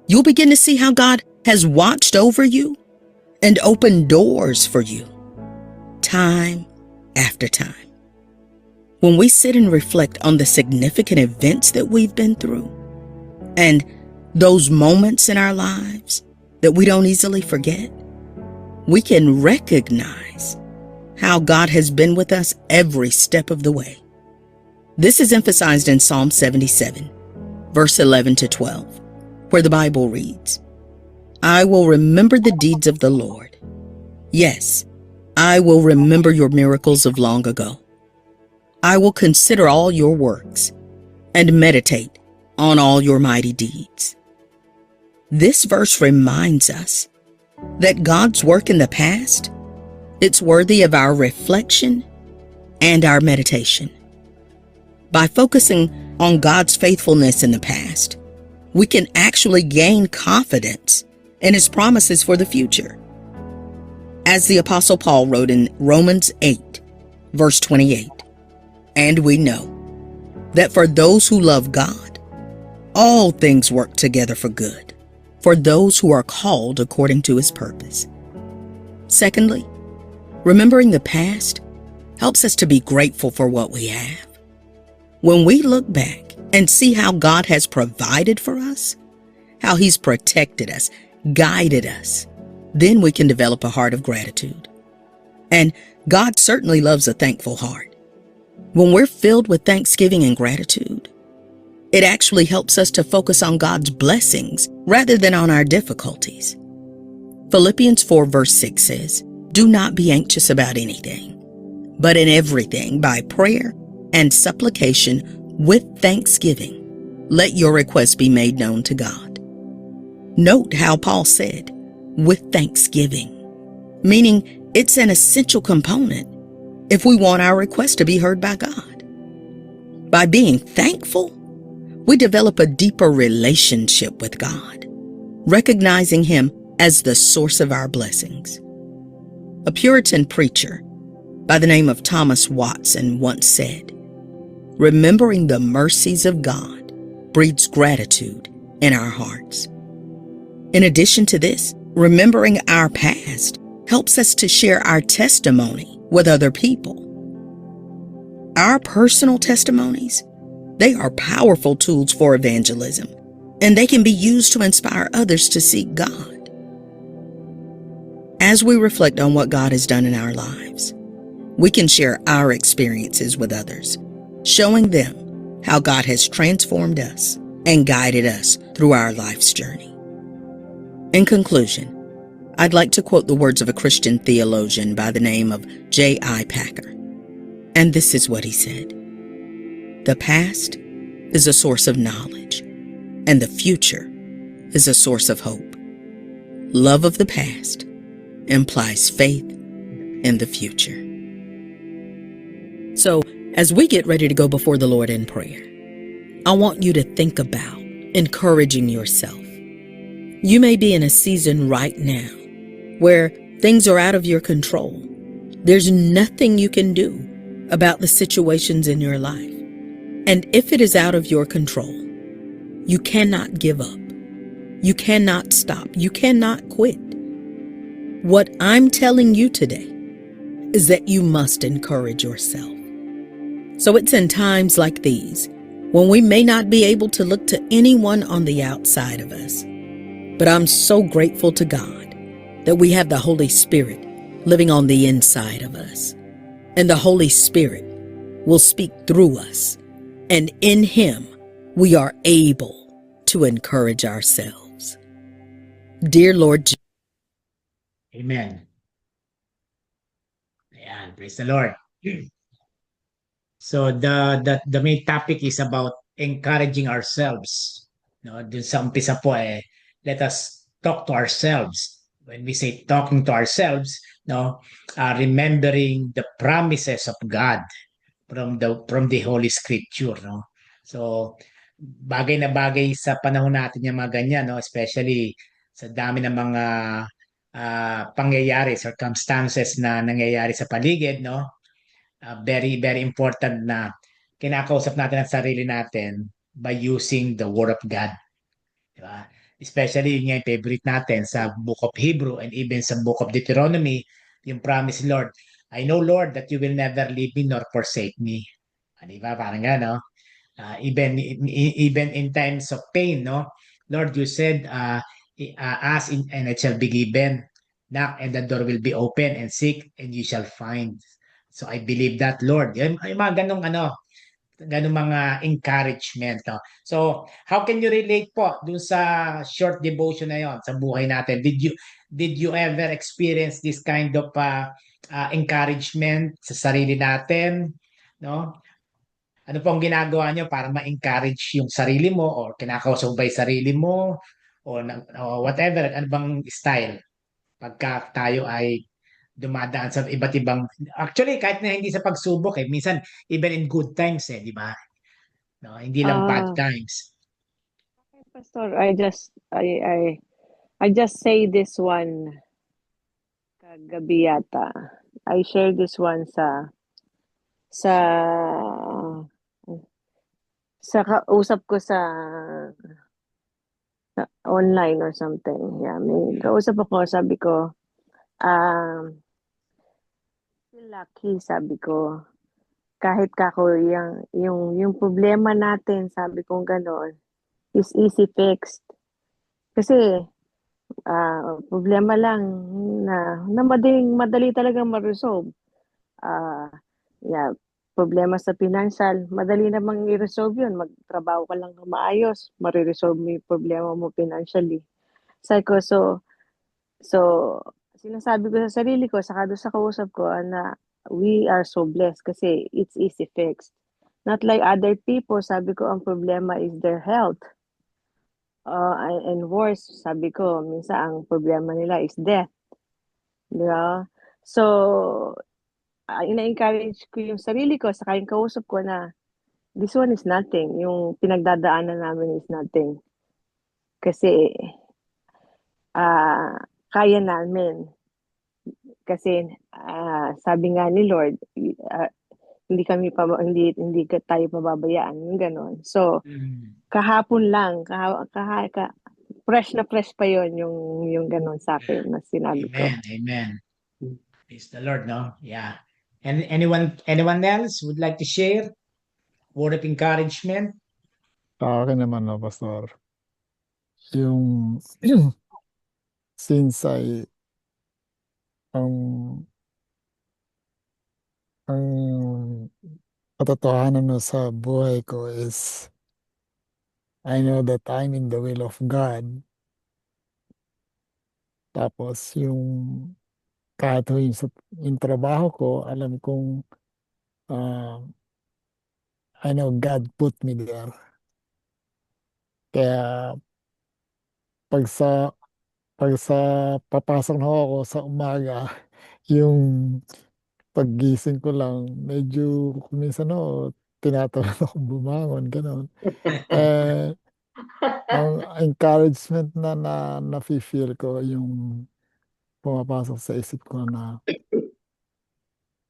You'll begin to see how God has watched over you and opened doors for you time after time. When we sit and reflect on the significant events that we've been through and those moments in our lives that we don't easily forget, we can recognize how God has been with us every step of the way. This is emphasized in Psalm 77, verse 11 to 12, where the Bible reads, "I will remember the deeds of the Lord. Yes, I will remember your miracles of long ago. I will consider all your works and meditate on all your mighty deeds." This verse reminds us that God's work in the past, it's worthy of our reflection and our meditation. By focusing on God's faithfulness in the past, we can actually gain confidence in His promises for the future. As the Apostle Paul wrote in Romans 8, verse 28, "And we know that for those who love God, all things work together for good, for those who are called according to His purpose." Secondly, remembering the past helps us to be grateful for what we have. When we look back and see how God has provided for us, how He's protected us, guided us, then we can develop a heart of gratitude. And God certainly loves a thankful heart. When we're filled with thanksgiving and gratitude, it actually helps us to focus on God's blessings rather than on our difficulties. Philippians 4 verse 6 says, "Do not be anxious about anything, but in everything by prayer and supplication with thanksgiving, let your requests be made known to God." Note how Paul said, "with thanksgiving," meaning it's an essential component if we want our requests to be heard by God. By being thankful, we develop a deeper relationship with God, recognizing Him as the source of our blessings. A Puritan preacher by the name of Thomas Watson once said, "Remembering the mercies of God breeds gratitude in our hearts." In addition to this, remembering our past helps us to share our testimony with other people. Our personal testimonies, they are powerful tools for evangelism, and they can be used to inspire others to seek God. As we reflect on what God has done in our lives, we can share our experiences with others, showing them how God has transformed us and guided us through our life's journey. In conclusion, I'd like to quote the words of a Christian theologian by the name of J.I. Packer. And this is what he said: "The past is a source of knowledge, and the future is a source of hope. Love of the past implies faith in the future." So, as we get ready to go before the Lord in prayer, I want you to think about encouraging yourself. You may be in a season right now where things are out of your control. There's nothing you can do about the situations in your life. And if it is out of your control, you cannot give up. You cannot stop. You cannot quit. What I'm telling you today is that you must encourage yourself. So it's in times like these when we may not be able to look to anyone on the outside of us. But I'm so grateful to God that we have the Holy Spirit living on the inside of us. And the Holy Spirit will speak through us. And in Him, we are able to encourage ourselves. Dear Lord Jesus. Amen. Ayan, praise the Lord. So the main topic is about encouraging ourselves. No, dun sa umpisa po let us talk to ourselves. When we say talking to ourselves, no, remembering the promises of God from the Holy Scripture, no. So bagay na bagay sa panahon natin yung mga ganyan, no, especially sa dami ng mga pangyayari, circumstances na nangyayari sa paligid, no. Very, very important na kinakausap natin ang sarili natin by using the Word of God. Diba? Especially yun yung favorite natin sa Book of Hebrew and even sa Book of Deuteronomy, yung promise, Lord, I know, Lord, that you will never leave me nor forsake me. Diba? Parang nga, no? Even in times of pain, no? Lord, you said, ask and it shall be given. Knock and the door will be open, and seek and you shall find. So I believe that, Lord. Yung mga ganong mga encouragement. No? So how can you relate po dun sa short devotion na yon sa buhay natin? Did you ever experience this kind of encouragement sa sarili natin? No? Ano pong ginagawa nyo para ma-encourage yung sarili mo, or kinakausap ba yung sarili mo, o whatever, ano bang style pagka tayo ay dumadaan sa iba't ibang, actually kahit na hindi sa pagsubok, minsan even in good times, di ba, no, hindi lang bad times. Pastor, I just say this one kagabi yata. I share this one sa kausap ko sa online or something. Yeah, may kausap ako, sabi ko, lucky, sabi ko, kahit kako yung problema natin, sabi ko gano'n, is easy fixed. Kasi problema lang na madali talagang ma-resolve. Yeah, problema sa financial, madali namang i-resolve yun. Magtrabaho ka lang ng maayos, mariresolve mo yung problema mo financially. Sabi ko, so, sinasabi ko sa sarili ko, saka doon sa kausap ko, na we are so blessed kasi it's easy fixed. Not like other people, sabi ko, ang problema is their health. And worse, sabi ko, minsan ang problema nila is death. Di ba? So, ina-encourage ko yung sarili ko, saka yung kausap ko na this one is nothing. Yung pinagdadaanan namin is nothing. Kasi, kaya namin. Kasi, sabi nga ni Lord, hindi tayo pababayaan, yung ganon. So, kahapon lang, fresh na fresh pa yon yung ganon sa akin na sinabi ko. Amen. Amen. Praise the Lord, no? Yeah. And anyone else would like to share word of encouragement? Sa akin naman, no, Pastor, yung since ang katotohanan no sa buhay ko is I know that I'm in the will of God. Tapos kahit yung trabaho ko, alam kong I know God put me there. Kaya pag sa papasok na ako sa umaga, yung paggising ko lang, medyo minsan tinatamad ako bumangon, gano'n. Ang encouragement na nafe-feel ko yung pumapasok sa isip ko na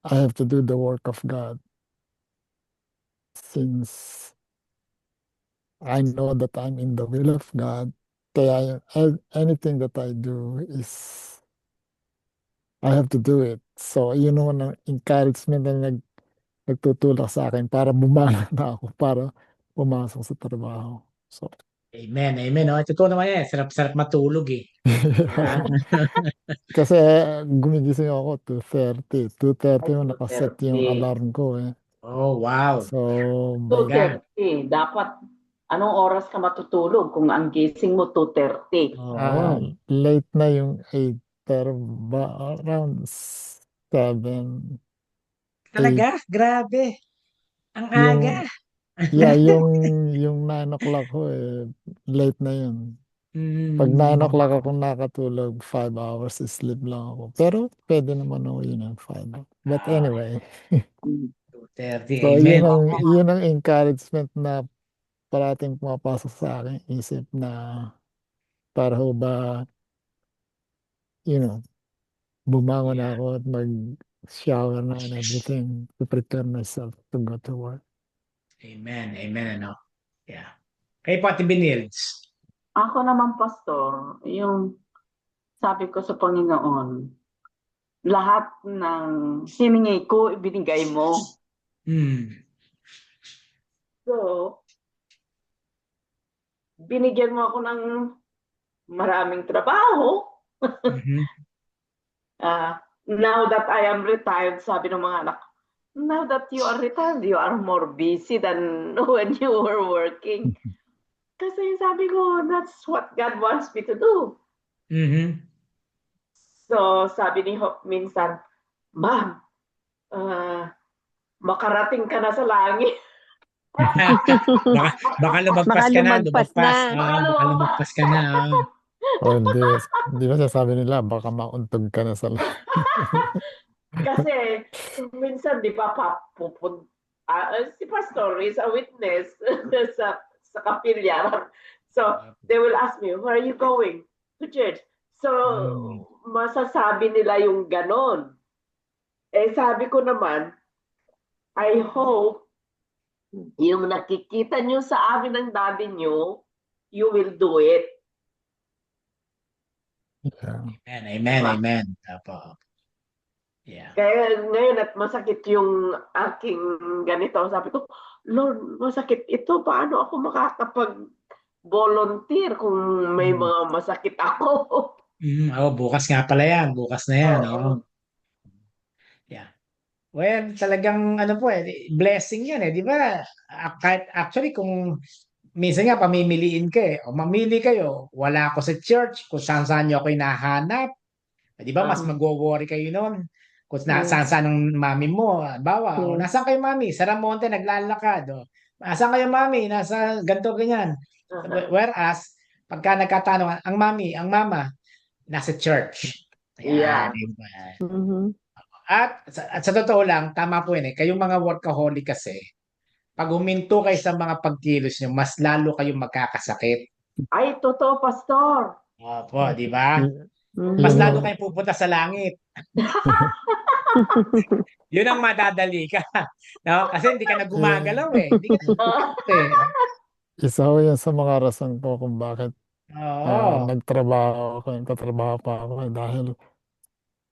I have to do the work of God since I know that I'm in the will of God. Kaya anything that I do is I have to do it. So, yun naman ang encouragement na nagtutulak sa akin para bumangon na ako para pumasok sa trabaho. So, Amen. Amen. Oh, totoo naman yan. Sarap-sarap matulog eh. kasi gumigising ako 2:30. 2:30 mo nakaset yung alarm ko eh. Oh, wow. So, Talaga. 2:30. Dapat, anong oras ka matutulog kung ang gising mo 2:30? late na yung 8, pero around 7. Talaga? Grabe. Ang aga. Yeah, yung 9 o'clock ko late na yun. Pag 9 o'clock ako nakatulog, 5 hours sleep lang ako. Pero pwede naman ako yun 5. But anyway, 2:30. so Amen. yun ang encouragement na parating pumapasok sa akin isip na para ho ba, bumangon Yeah. ako at mag-shower na and everything to prepare myself to go to work. Amen. Amen. Ano? Yeah. Kay Pati Benils. Ako naman, Pastor, yung sabi ko sa Panginoon, lahat ng hiningi ko, ibinigay mo. So, binigyan mo ako ng maraming trabaho. Now that I am retired, sabi ng mga anak, now that you are retired, you are more busy than when you were working. Kasi sabi ko, that's what God wants me to do. So, sabi ni Hope minsan, Ma'am, makarating ka na sa langit. baka lumagpas ka na. Baka lumagpas ka na. O hindi ba sasabi nila, baka mauntog ka na sa Kasi, minsan, di ba, si Pastor is a witness sa kapilya. So, they will ask me, where are you going? To church. So, masasabi nila yung ganon. Sabi ko naman, I hope yung nakikita nyo sa amin ng daddy nyo, you will do it. Yeah. Amen. Tapo. Yeah. Kaya ngayon at masakit yung aking ganito. Sabi ko, Lord, masakit ito. Paano ako makakapag-volunteer kung may mga masakit ako? Bukas nga pala yan. Bukas na yan. Oo. Yeah. Well, talagang ano po blessing yan di ba? Kahit actually kung minsan nga pamimiliin ka o mamili kayo, wala ako sa church, kung saan-saan niyo ako hinahanap, di ba mas Ah, magwo-worry kayo noon. Kung Yes. saan-saan ang mami mo, bawa, o Yes. nasaan kayo mami? Sa Ramonte naglalakad, o nasaan kayo mami? Nasa ganto ganyan. ah, Whereas, pagka nagkatanong, ang mama, nasa church. Ayan, yeah. di ba? Mhm. At sa totoo lang, tama po yun Kayong mga workaholic kasi, pag huminto kayo sa mga pagkilos nyo, mas lalo kayong magkakasakit. Ay, totoo, Pastor. Opo, di ba? Y- You Mas Mhm. lalo know, kayong pupunta sa langit. Yun ang madadali ka. No? Kasi hindi ka na yeah. gumagalaw Hindi ka na gumagalaw Isa ho yan sa mga rason ko kung bakit Oo. nagtrabaho ako, nagtatrabaho pa ako dahil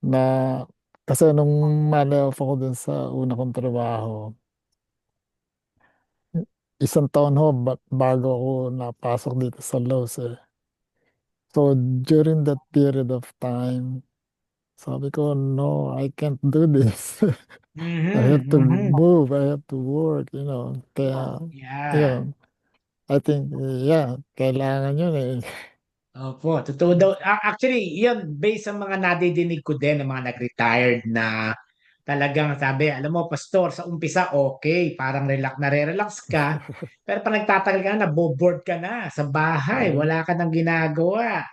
na kasi nung ma-layoff ako dun sa una kong trabaho, isang taon ho bago ako napasok dito sa Lowe's eh. So during that period of time, sabi ko, no, I can't do this. I Mhm, have to mhm. move, I have to work. Kaya, Yeah. yun, I think, yeah, kailangan yun eh. Opo, totoo daw. Actually, yun, based sa mga nadidinig ko din ng mga nag-retired na talagang sabi, alam mo, pastor, sa umpisa, okay, parang nare-relax ka. Pero pag nagtatagal ka na, naboboard ka na sa bahay, Yeah, wala ka nang ginagawa.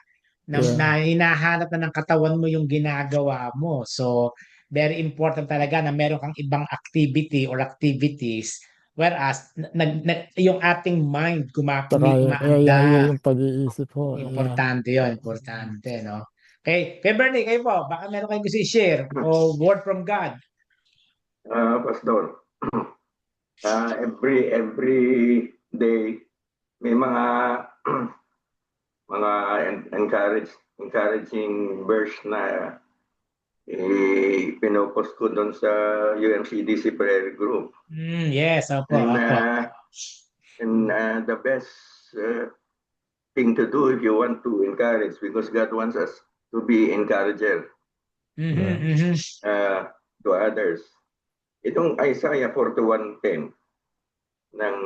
Na yeah, hinahanap na ng katawan mo yung ginagawa mo. So, very important talaga na meron kang ibang activity or activities whereas yung ating mind saka umaanda. yung pag-iisip ko, yeah. Importante yun, importante, no? Kay Bernie, kayo po, baka meron kayong gusto i-share o word from God. Pastor, every day may mga mga encouraging verse na pinopost ko doon sa UMCDC prayer group. Yes, opo, And, opo. the best thing to do if you want to encourage, because God wants us to be encourager Mhm, Yeah. mhm. to others. Itong Isaiah 41:10 ng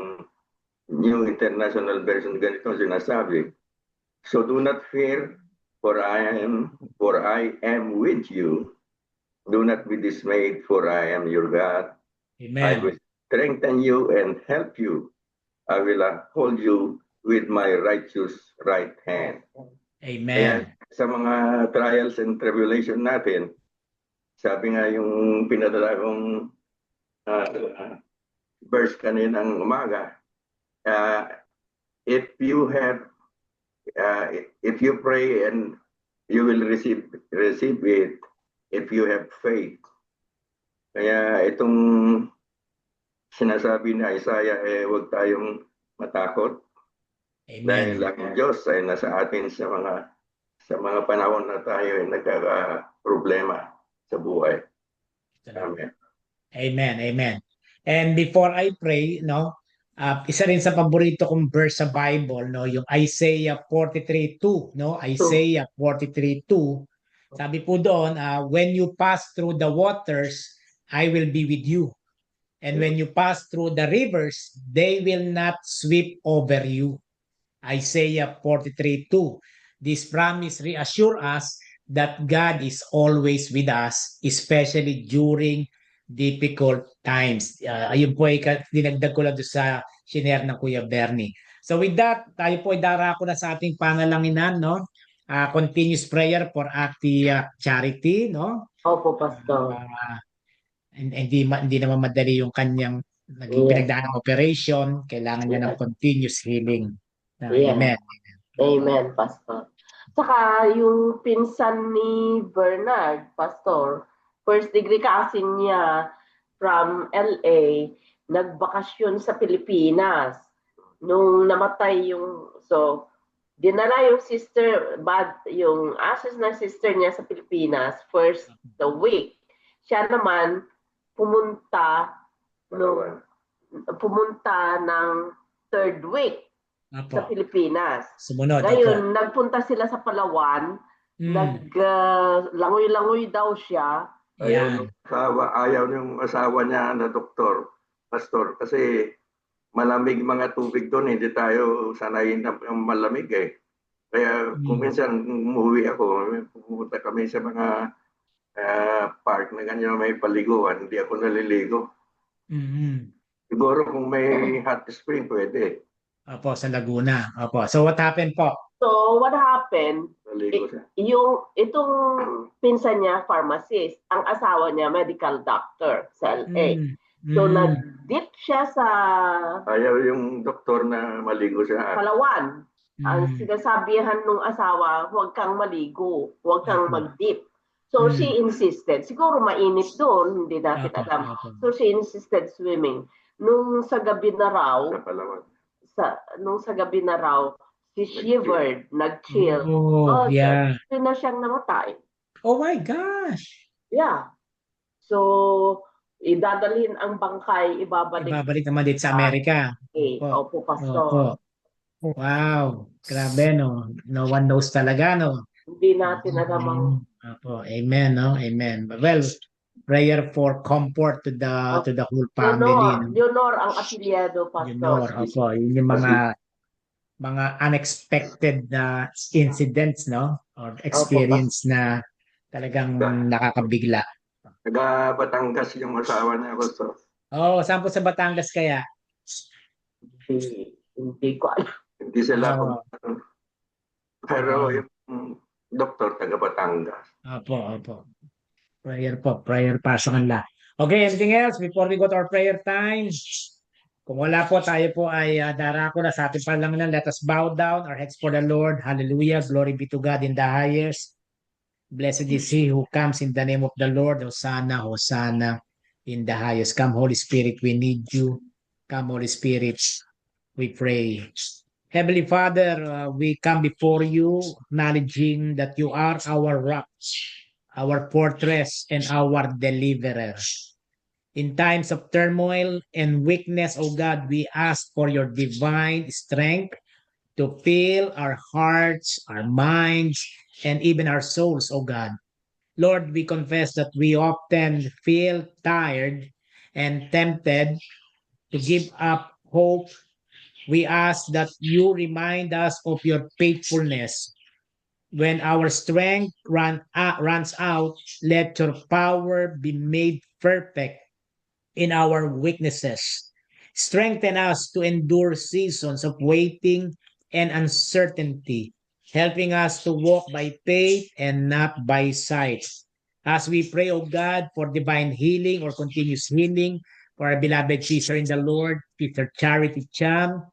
New International Version, ganito sinasabi. So do not fear, for I am with you. Do not be dismayed, for I am your God. I Amen. will strengthen you and help you. I will hold you with my righteous right hand. Kaya Amen. sa mga trials and tribulation natin, sabi nga yung pinadala kong verse kaninang umaga, uh, if you have, if you pray and you will receive it if you have faith. Kaya itong sinasabi ni Isaiah, huwag tayong matakot dahil Amen. ang Diyos ay nasa atin sa mga panahon na tayo ay nagkaka-problema sa buhay. Amen. Amen. Amen. And before I pray, isa rin sa paborito kong verse sa Bible, yung Isaiah 43:2, Isaiah 43:2. Sabi po doon, when you pass through the waters, I will be with you. And when you pass through the rivers, they will not sweep over you. Isaiah 43:2. This promise reassure us that God is always with us, especially during difficult times. Ayun po ay dinagdag ko lang doon sa shinare ng Kuya Bernie. So with that, tayo po ay darako na sa ating pangalanginan, no? Continuous prayer for Ate Charity, no? Opo, Pastor. Hindi naman madali yung kanyang naging Yes. pinagdaan ng operation. Kailangan niya ng Yes. continuous healing. Yeah. Amen. Amen, Pastor. Saka yung pinsan ni Bernard, Pastor, first degree cousin niya from LA, nagbakasyon sa Pilipinas. Nung namatay dinala yung yung ashes ng sister niya sa Pilipinas, first the week. Siya naman pumunta ng third week sa Apo. Pilipinas. Sumunod. Ngayon, Apo. nagpunta sila sa Palawan, Mm. naglangoy-langoy daw siya, Yan. Ayaw yung asawa niya na doktor, pastor, kasi malamig mga tubig doon, hindi tayo sanayin na malamig eh. Kaya kung minsan umuwi ako, pupunta kami sa mga park na ganyan may paliguan, hindi ako naliligo. Mhm. Siguro kung may hot spring, pwede. Opo, sa Laguna. Opo. So what happened po? So what happened, Naligo siya. itong pinsan niya, pharmacist, ang asawa niya, medical doctor sa LA. Mm. So Mm. nag-dip siya sa Ayaw yung doktor na maligo siya. Palawan. Ang Mm. sinasabihan nung asawa, huwag kang maligo, huwag kang Opo. mag-dip. So Mm. she insisted. Siguro mainit doon, hindi natin Opo, alam. opo. So she insisted swimming. Nung sa gabi na raw, Sa Palawan. nung sa gabi na raw, she shivered, nag-chill. Oh, yeah. Doon na siyang namatay. Oh my gosh. Yeah. So, idadalhin ang bangkay, ibabalik. Ibabalik naman dito sa Amerika. Opo. Opo, pastor. Opo. Wow. Grabe, no? No one knows talaga, no? Hindi natin alam ang Opo. Amen, no? Amen. Well, prayer for comfort to the whole family. No? Leonor ang apelyado, pastor. Leonor, opo. Yun yung mga unexpected na incidents, no? Or experience na talagang nakakabigla. Taga Batangas yung asawa niya, pastor. Oh, saan po sa Batangas kaya? Hindi ko alam. Hindi sila Oh. Pero Oh. yung doktor taga Batangas. Opo. Prayer pasok la. Okay, anything else before we go to our prayer time? Kung wala po, tayo po ay darako na sa ating panalangin. Let us bow down our heads for the Lord. Hallelujah. Glory be to God in the highest. Blessed is he who comes in the name of the Lord. Hosanna, Hosanna in the highest. Come, Holy Spirit, we need you. Come, Holy Spirit, we pray. Heavenly Father, we come before you acknowledging that you are our rock, our fortress, and our deliverer. In times of turmoil and weakness, O God, we ask for your divine strength to fill our hearts, our minds, and even our souls, O God. Lord, we confess that we often feel tired and tempted to give up hope. We ask that you remind us of your faithfulness. When our strength runs out, let your power be made perfect in our weaknesses. Strengthen us to endure seasons of waiting and uncertainty, helping us to walk by faith and not by sight. As we pray, O God, for divine healing or continuous healing for our beloved sister in the Lord, Sister Charity Cham,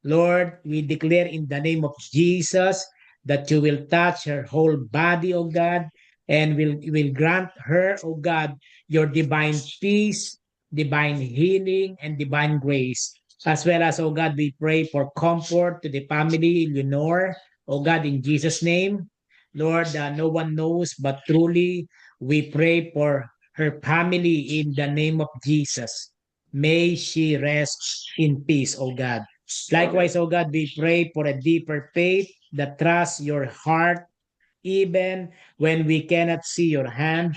Lord, we declare in the name of Jesus that you will touch her whole body, O God, and will grant her, O God, your divine peace, divine healing, and divine grace. As well as, O God, we pray for comfort to the family, Leonor, O God, in Jesus' name. Lord, no one knows, but truly we pray for her family in the name of Jesus. May she rest in peace, O God. Likewise, O God, we pray for a deeper faith that trusts your heart even when we cannot see your hand.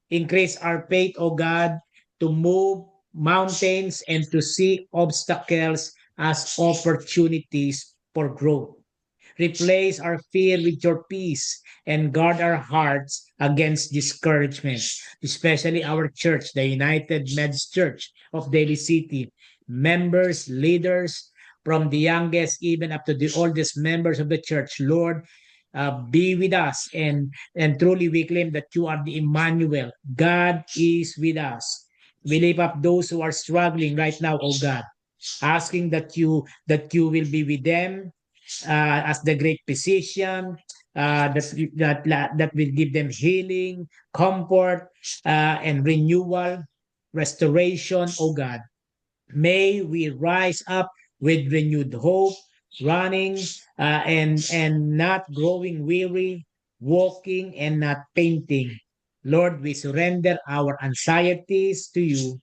Increase our faith, O God, to move mountains and to see obstacles as opportunities for growth. Replace our fear with your peace and guard our hearts against discouragement, especially our church, the United Methodist Church of Daly City. Members, leaders, from the youngest even up to the oldest members of the church, Lord, be with us. And truly we claim that you are the Emmanuel. God is with us. We lift up those who are struggling right now, oh God, asking that you will be with them as the great physician, that will give them healing, comfort, and renewal, restoration, oh God. May we rise up with renewed hope, running and not growing weary, walking and not fainting. Lord, we surrender our anxieties to you,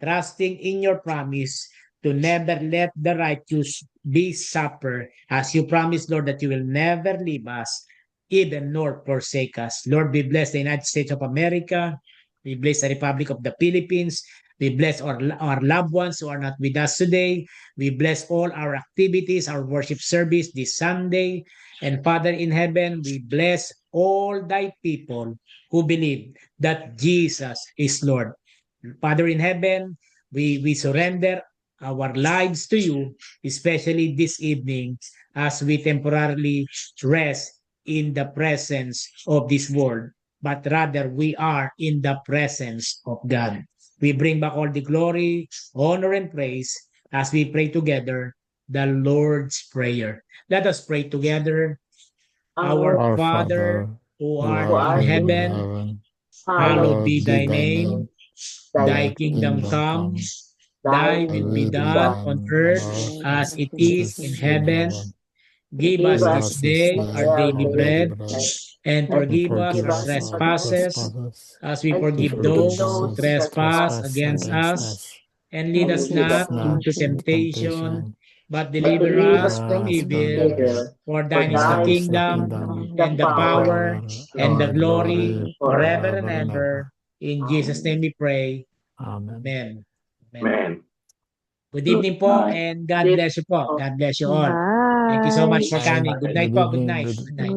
trusting in your promise to never let the righteous be suffer, as you promised, Lord, that you will never leave us, even nor forsake us. Lord, we bless the United States of America. We bless the Republic of the Philippines. We bless our loved ones who are not with us today. We bless all our activities, our worship service this Sunday. And Father in heaven, we bless all thy people who believe that Jesus is Lord. Father in heaven, we surrender our lives to you, especially this evening as we temporarily rest in the presence of this world, but rather we are in the presence of God. We bring back all the glory, honor, and praise as we pray together the Lord's Prayer. Let us pray together. Our Our Father, who who art in art in heaven, heaven, hallowed be thy thy name. Thy kingdom come, thy will be done on earth as it is in heaven. Give us this day our daily bread, and forgive us our trespasses as we forgive those who trespass against us. And lead us not into temptation, but deliver us from evil. For thine is the kingdom, and the power, and the glory, forever and ever. In Jesus' name we pray. Amen. Amen. Amen. Man. Good evening po, and God bless you po. God bless you all. Thank you so much for coming. Good night po. Good night. Good night.